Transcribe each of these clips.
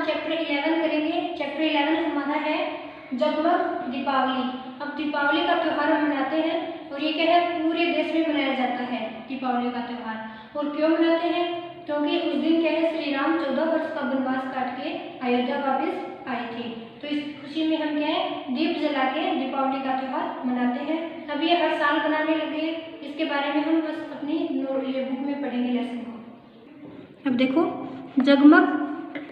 Chapter 11 करेंगे। Chapter 11 हमारा है जगमग दीपावली। अब दीपावली का त्यौहार हम मनाते हैं और ये क्या है, पूरे देश में मनाया जाता है दीपावली का त्यौहार। और क्यों मनाते हैं? क्योंकि उस दिन क्या है, श्री राम 14 वर्ष का वनवास काट के अयोध्या वापस आए थे। तो इस खुशी में हम क्या है, दीप जला के दीपावली का त्यौहार मनाते हैं। अब ये हर साल बनाने लगे, इसके बारे में हम बस अपनी ये बुक में पढ़ेंगे लेसन को। अब देखो, जगमग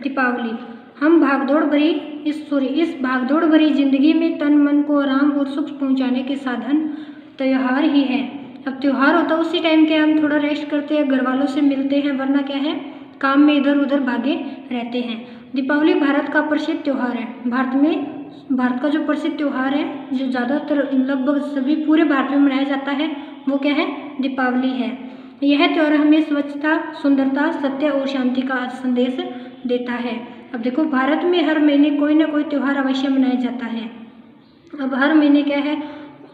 दीपावली। हम भागदौड़ भरी इस भागदौड़ भरी जिंदगी में तन मन को आराम और सुख पहुंचाने के साधन त्यौहार ही है। अब त्यौहार होता है उसी टाइम के हम थोड़ा रेस्ट करते हैं, घर वालों से मिलते हैं, वरना क्या है, काम में इधर उधर भागे रहते हैं। दीपावली भारत का प्रसिद्ध त्यौहार है। भारत का जो प्रसिद्ध त्यौहार है, जो ज़्यादातर लगभग सभी पूरे भारत में मनाया जाता है, वो क्या है, दीपावली है। यह त्यौहार हमें स्वच्छता, सुंदरता, सत्य और शांति का संदेश देता है। अब देखो, भारत में हर महीने कोई ना कोई त्यौहार अवश्य मनाया जाता है। अब हर महीने क्या है,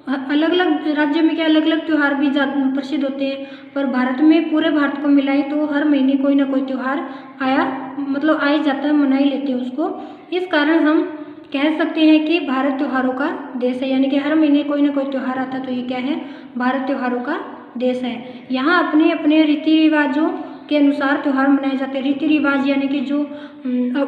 अलग अलग राज्य में क्या अलग अलग त्यौहार भी प्रसिद्ध होते हैं, पर भारत में पूरे भारत को मिलाए तो हर महीने कोई ना कोई त्यौहार आ ही जाता है, मना ही लेते हैं उसको। इस कारण हम कह सकते हैं कि भारत त्योहारों का देश है, यानी कि हर महीने कोई ना कोई त्यौहार आता है, तो ये क्या है, भारत त्योहारों का देश है। यहाँ अपने अपने रीति रिवाजों के अनुसार त्यौहार मनाए जाते हैं। रीति रिवाज यानी कि जो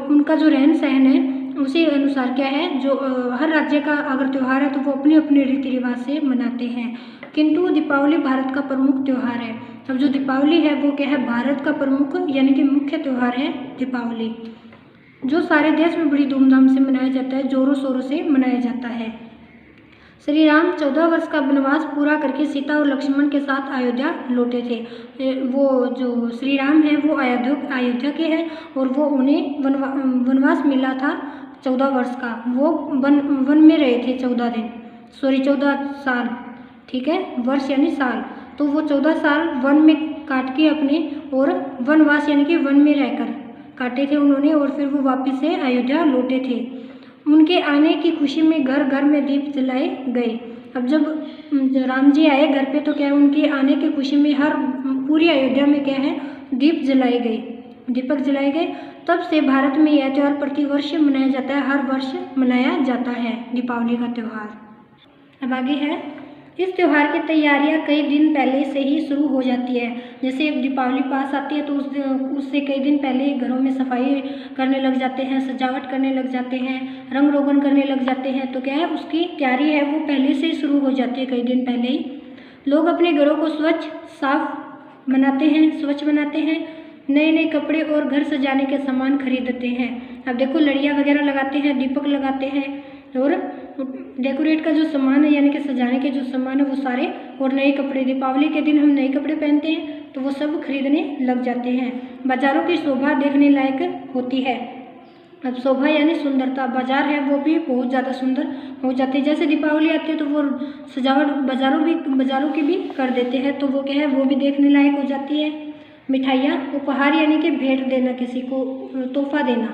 उनका जो रहन सहन है, उसी अनुसार क्या है, जो हर राज्य का अगर त्यौहार है तो वो अपने अपने रीति रिवाज से मनाते हैं। किंतु दीपावली भारत का प्रमुख त्यौहार है। अब जो दीपावली है वो क्या है, भारत का प्रमुख यानी कि मुख्य त्यौहार है दीपावली, जो सारे देश में बड़ी धूमधाम से मनाया जाता है, जोरों शोरों से मनाया जाता है। श्री राम 14 वर्ष का वनवास पूरा करके सीता और लक्ष्मण के साथ अयोध्या लौटे थे। वो जो श्री राम है वो अयोध्या के हैं और वो उन्हें वनवास मिला था 14 वर्ष का। वो वन में रहे थे 14 साल, ठीक है, वर्ष यानी साल। तो वो 14 साल वन में काट के अपने, और वनवास यानी कि वन में रहकर काटे थे उन्होंने, और फिर वो वापस से अयोध्या लौटे थे। उनके आने की खुशी में घर घर में दीप जलाए गए। अब जब राम जी आए घर पे, तो क्या है, उनके आने की खुशी में पूरी अयोध्या में क्या है, दीपक जलाए गए। तब से भारत में यह त्यौहार प्रतिवर्ष मनाया जाता है, हर वर्ष मनाया जाता है दीपावली का त्यौहार। अब आगे है, इस त्यौहार की तैयारियां कई दिन पहले से ही शुरू हो जाती है। जैसे दीपावली पास आती है तो उससे कई दिन पहले घरों में सफाई करने लग जाते हैं, सजावट करने लग जाते हैं, रंग रोगन करने लग जाते हैं। तो क्या है, उसकी तैयारी है वो पहले से ही शुरू हो जाती है, कई दिन पहले ही। लोग अपने घरों को स्वच्छ बनाते हैं, नए नए कपड़े और घर सजाने के सामान खरीदते हैं। अब देखो, लड़ियाँ वगैरह लगाते हैं, दीपक लगाते हैं, और डेकोरेट का जो सामान है यानी कि सजाने के जो सामान है वो सारे, और नए कपड़े, दीपावली के दिन हम नए कपड़े पहनते हैं तो वो सब खरीदने लग जाते हैं। बाजारों की शोभा देखने लायक होती है। अब शोभा यानी सुंदरता, बाजार है वो भी बहुत ज़्यादा सुंदर हो जाते हैं। जैसे दीपावली आती है तो वो सजावट बाजारों की भी कर देते हैं, तो वो क्या है, वो भी देखने लायक हो जाती है। मिठाइयाँ, उपहार यानी कि भेंट देना, किसी को तोहफा देना,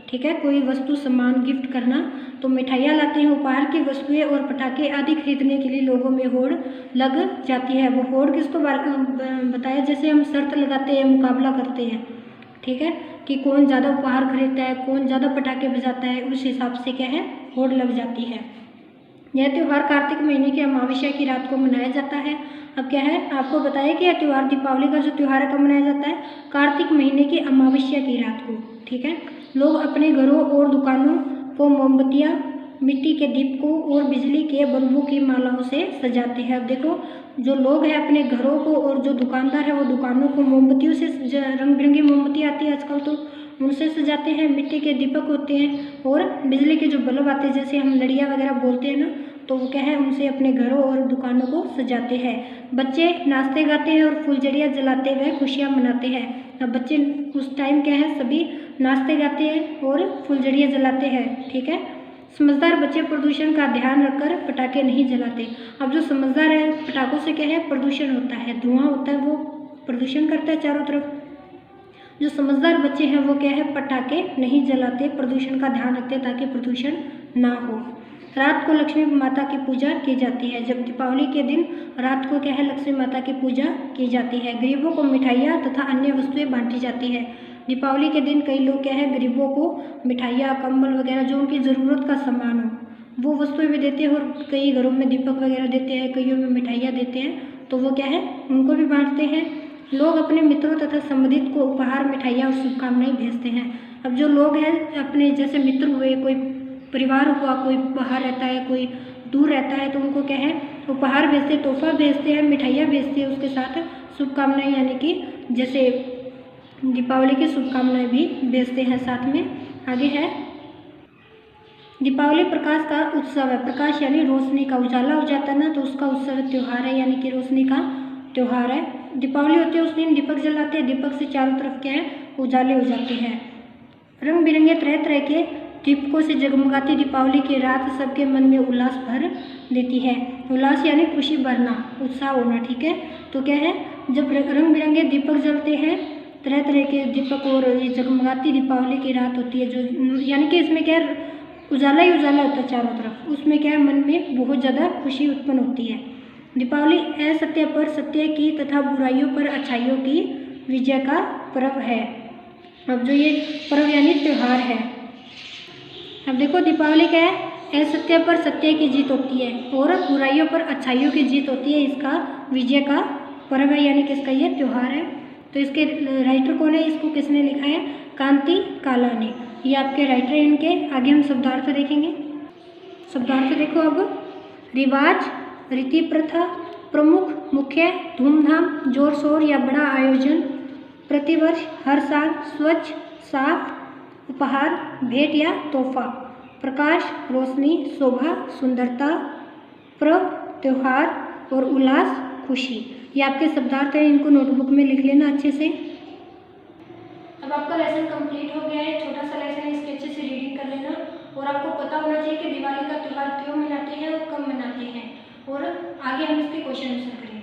ठीक है, कोई वस्तु सामान गिफ्ट करना, तो मिठाइयाँ लाते हैं, उपहार की वस्तुएं और पटाखे आदि खरीदने के लिए लोगों में होड़ लग जाती है। वो होड़ किसको बताया, जैसे हम शर्त लगाते हैं, मुकाबला करते हैं, ठीक है, कि कौन ज़्यादा उपहार खरीदता है, कौन ज़्यादा पटाखे बजाता है, उस हिसाब से क्या है, होड़ लग जाती है। यह त्यौहार कार्तिक महीने की अमावस्या की रात को मनाया जाता है। अब क्या है, आपको बताया कि यह त्यौहार, दीपावली का जो त्यौहार है कब मनाया जाता है, कार्तिक महीने की अमावस्या की रात को, ठीक है। लोग अपने घरों और दुकानों को मोमबत्तियाँ, मिट्टी के दीपकों और बिजली के बल्बों की मालाओं से सजाते हैं। अब देखो, जो लोग हैं अपने घरों को, और जो दुकानदार है वो दुकानों को मोमबत्तियों से, रंग बिरंगी मोमबत्ती आती है आजकल, तो उनसे सजाते हैं। मिट्टी के दीपक होते हैं और बिजली के जो बल्ब आते हैं, जैसे हम लड़ियाँ वगैरह बोलते हैं ना, तो वो क्या है, उनसे अपने घरों और दुकानों को सजाते हैं। बच्चे नाचते गाते हैं और फुलझड़ियाँ जलाते हुए खुशियाँ मनाते हैं। अब बच्चे उस टाइम क्या है, सभी नाचते गाते हैं और फुलझड़ियाँ जलाते हैं, ठीक है। समझदार बच्चे प्रदूषण का ध्यान रखकर पटाखे नहीं जलाते। अब जो समझदार है, पटाखों से क्या है, प्रदूषण होता है, धुआं होता है, वो प्रदूषण करता है चारों तरफ। जो समझदार बच्चे हैं वो क्या है, पटाखे नहीं जलाते, प्रदूषण का ध्यान रखते ताकि प्रदूषण ना हो। रात को लक्ष्मी माता की पूजा की जाती है। जब दीपावली के दिन रात को क्या है, लक्ष्मी माता की पूजा की जाती है। गरीबों को मिठाइयाँ तथा अन्य वस्तुएं बांटी जाती है। दीपावली के दिन कई लोग क्या है गरीबों को मिठाइयाँ, कंबल वगैरह जो उनकी ज़रूरत का सामान हो वो वस्तुएं भी देते हैं, और कई घरों में दीपक वगैरह देते हैं, कईयों में मिठाइयाँ देते हैं, तो वो क्या है उनको भी बांटते हैं। लोग अपने मित्रों तथा संबंधित को उपहार, मिठाइयाँ और शुभकामनाएं भेजते हैं। अब जो लोग हैं अपने जैसे मित्र हुए, कोई परिवार हुआ, कोई बाहर रहता है, कोई दूर रहता है, तो उनको क्या है उपहार भेजते हैं, तोहफा भेजते हैं, मिठाइयाँ भेजते हैं, उसके साथ शुभकामनाएं यानी कि जैसे दीपावली की शुभकामनाएं भी भेजते हैं साथ में। आगे है दीपावली प्रकाश का उत्सव है। प्रकाश यानी रोशनी का, उजाला हो जाता है ना तो उसका उत्सव त्यौहार है, यानी कि रोशनी का त्यौहार है। दीपावली होती है उस दिन दीपक जलाते हैं, दीपक से चारों तरफ क्या है उजाले हो जाते हैं। रंग बिरंगे तरह तरह के दीपकों से जगमगाती दीपावली की रात सबके मन में उल्लास भर देती है। उल्लास यानी खुशी भरना, उत्साह होना, ठीक है। तो क्या है जब रंग बिरंगे दीपक जलते हैं, तरह तरह के दीपक, और ये जगमगाती दीपावली की रात होती है जो यानी कि इसमें क्या है उजाला ही उजाला होता है चारों तरफ, उसमें क्या है मन में बहुत ज़्यादा खुशी उत्पन्न होती है। दीपावली असत्य पर सत्य की तथा बुराइयों पर अच्छाइयों की विजय का पर्व है। अब जो ये पर्व यानी त्यौहार है, अब देखो दीपावली क्या है असत्य पर सत्य की जीत होती है और बुराइयों पर अच्छाइयों की जीत होती है, इसका विजय का पर्व है, यानी कि इसका ये त्यौहार है। तो इसके राइटर कौन है, इसको किसने लिखा है, कांति काला ने, ये आपके राइटर हैं इनके। आगे हम शब्दार्थ देखेंगे। शब्दार्थ देखो अब, रिवाज, रीति प्रथा, प्रमुख, मुख्य, धूमधाम, जोर शोर या बड़ा आयोजन, प्रतिवर्ष, हर साल, स्वच्छ, साफ, उपहार, भेंट या तोहफा, प्रकाश, रोशनी, शोभा, सुंदरता, पर्व, त्यौहार और उल्लास, खुशी। ये आपके शब्दार्थ हैं, इनको नोटबुक में लिख लेना अच्छे से। अब आपका लेसन कंप्लीट हो गया है, छोटा सा लेसन है, इसके अच्छे से रीडिंग कर लेना। और आपको पता होना चाहिए कि दिवाली का त्यौहार क्यों मनाते हैं और कब मनाते हैं, और आगे हम इसके क्वेश्चन आंसर करेंगे।